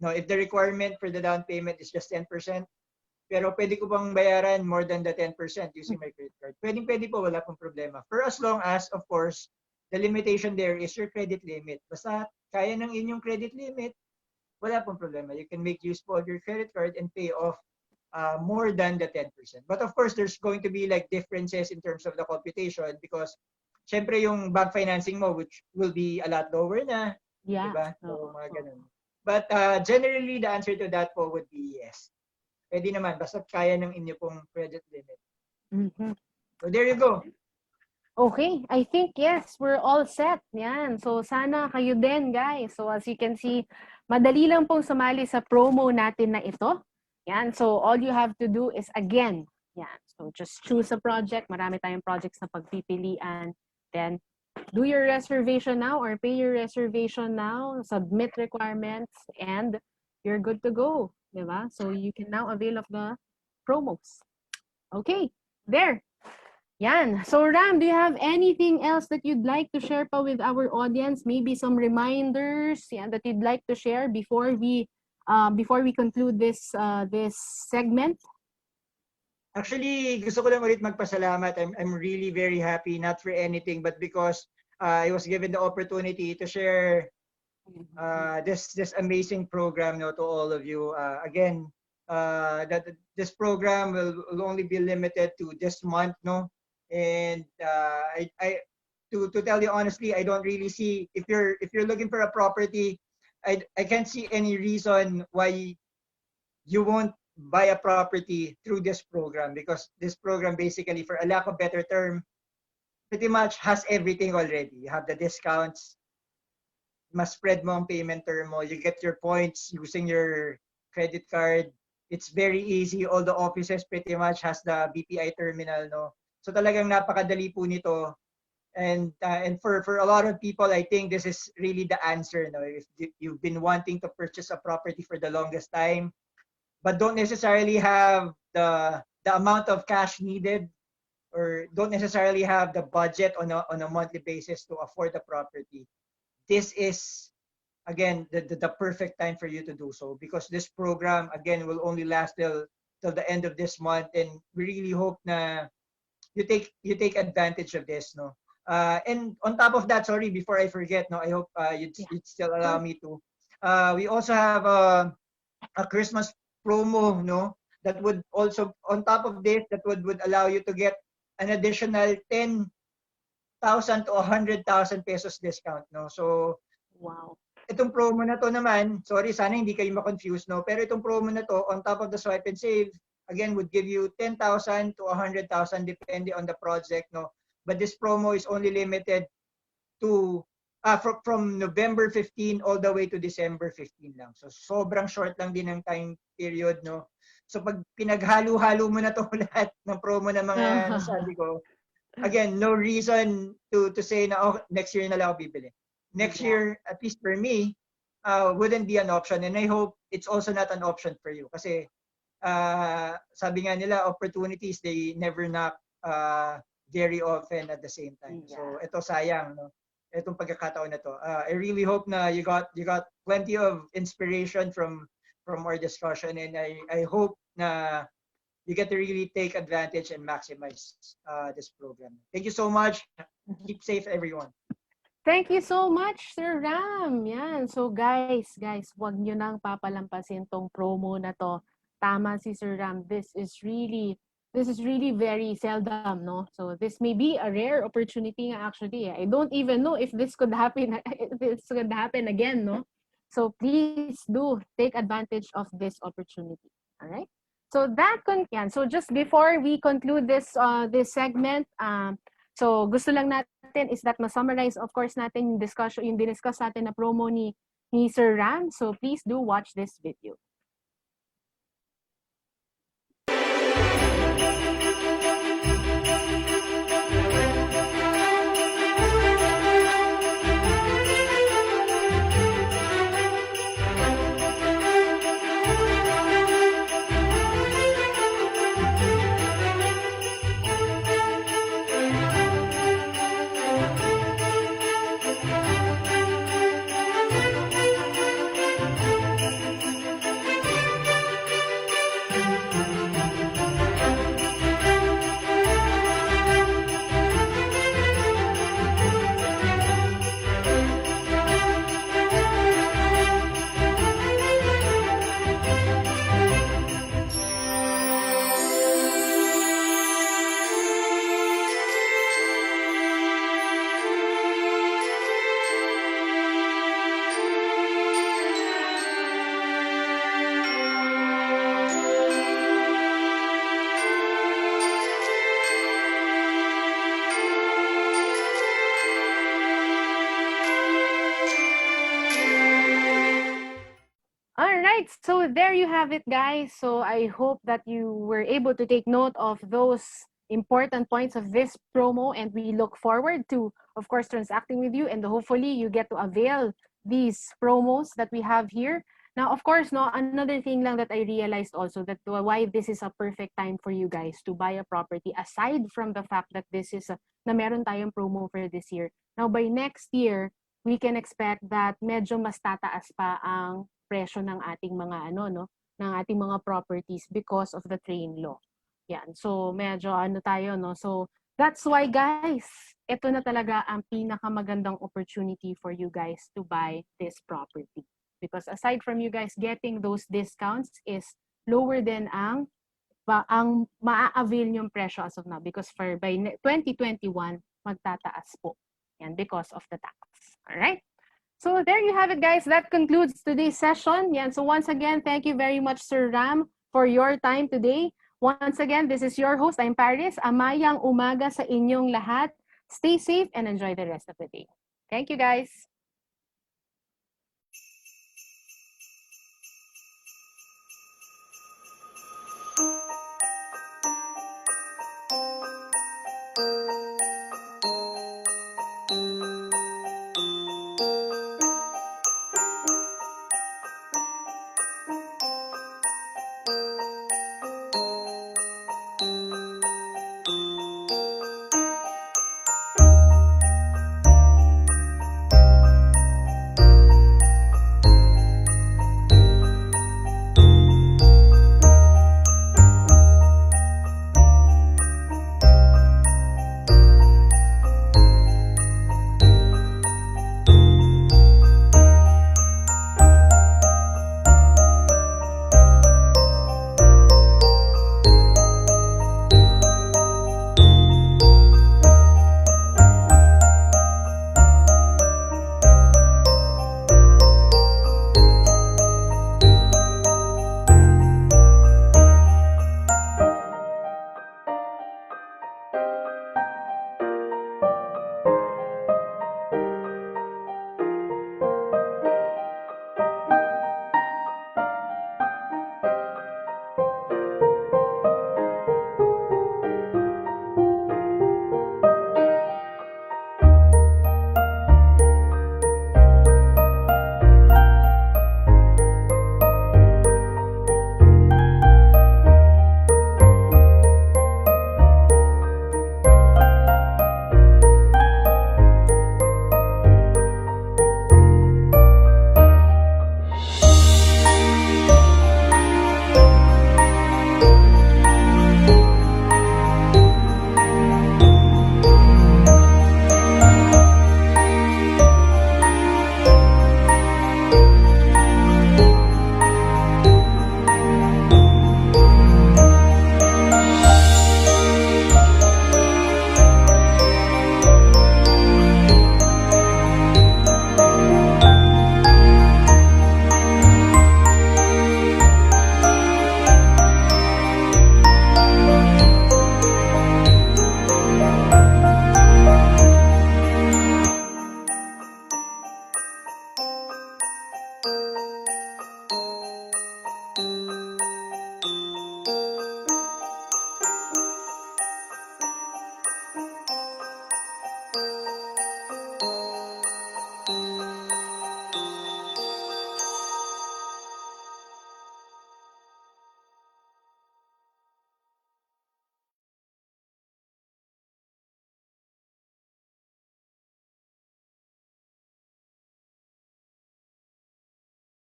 B: No, if the requirement for the down payment is just 10%, pero pwede ko bang bayaran more than the 10% using my credit card? Pwede po, wala pong problema. For as long as, of course, the limitation there is your credit limit. Basta kaya ng inyong credit limit, wala pong problema. You can make use of your credit card and pay off more than the 10%. But of course, there's going to be like differences in terms of the computation because syempre yung bank financing mo which will be a lot lower na.
A: Yeah.
B: Diba? So, mga ganun. But generally, the answer to that po would be yes. Pwede naman, basta kaya ng inyo pong credit limit. So there you go.
A: Okay, I think yes, we're all set. Yan. So sana kayo din, guys. So as you can see, madali lang pong sumali sa promo natin na ito. Yan. So all you have to do is again, yan. So just choose a project. Marami tayong projects na pagpipilian. Then do your reservation now or pay your reservation now, submit requirements, and you're good to go. Diba? So you can now avail of the promos. Okay, there. Yan. So Ram, do you have anything else that you'd like to share pa with our audience? Maybe some reminders that you'd like to share before we conclude this segment?
B: Actually, gusto ko lang ulit magpasalamat. I'm really very happy, not for anything, but because I was given the opportunity to share this amazing program, to all of you. Again, that this program will only be limited to this month, no. And to tell you honestly, I don't really see if you're looking for a property, I can't see any reason why you won't buy a property through this program, because this program basically, for a lack of better term, pretty much has everything already. You have the discounts, mas spread mo ang payment term mo, you get your points using your credit card. It's very easy. All the offices pretty much has the BPI terminal, no. So talagang napakadali po nito. And for a lot of people, I think this is really the answer, no. If you've been wanting to purchase a property for the longest time, but don't necessarily have the amount of cash needed, or don't necessarily have the budget on a monthly basis to afford the property, this is again the perfect time for you to do so, because this program again will only last till the end of this month, and we really hope na you take advantage of this, no. And on top of that, sorry, before I forget, no, I hope you'd still allow me to. We also have a Christmas promo, no, that would also, on top of this, that would allow you to get an additional 10,000 to 100,000 pesos discount, no. So
A: wow,
B: itong promo na to naman, sorry, sana hindi kayo ma-confuse, no, pero itong promo na to, on top of the swipe and save, again would give you 10,000 to 100,000 depende on the project, no. But this promo is only limited to from November 15 all the way to December 15 lang. So sobrang short lang din ng time period, no. So pag pinaghalo-halo mo na to lahat ng promo ng mga nasabi ko, again, no reason to say na next year na lang ako bibili. Next year, at least for me, wouldn't be an option, and I hope it's also not an option for you, kasi sabi nga nila, opportunities, they never knock very often at the same time. So ito, sayang, no, itong pagkakataon na to. I really hope na you got plenty of inspiration from our discussion, and I hope na you get to really take advantage and maximize this program. Thank you so much. Keep safe, everyone.
A: Thank you so much, Sir Ram. Yan. So guys, wag nyo nang papalampasin tong promo na to. Tama si Sir Ram. This is really this is really very seldom, no? So this may be a rare opportunity actually. I don't even know if this could happen if this could happen again, no? So please do take advantage of this opportunity. All right? So yan. So just before we conclude this segment, so gusto lang natin is that ma-summarize of course natin yung discussion, yung diniscuss natin na promo ni Sir Ram. So please do watch this video. Alright, so there you have it, guys. So I hope that you were able to take note of those important points of this promo, and we look forward to, of course, transacting with you, and hopefully you get to avail these promos that we have here. Now, of course, no, another thing lang that I realized also that why this is a perfect time for you guys to buy a property, aside from the fact that this is na meron tayong promo for this year. Now, by next year, we can expect that medyo mas tataas pa ang presyo ng ating mga ng ating mga properties because of the train law. Yan. So medyo tayo, no. So that's why, guys, ito na talaga ang pinakamagandang opportunity for you guys to buy this property. Because aside from you guys getting those discounts is lower than ang maa-avail yung presyo as of now, because by 2021 magtataas po. Yan, because of the tax. All right? So there you have it, guys. That concludes today's session. Yan. So once again, thank you very much, Sir Ram, for your time today. Once again, this is your host. I'm Paris. Amayang umaga sa inyong lahat. Stay safe and enjoy the rest of the day. Thank you, guys.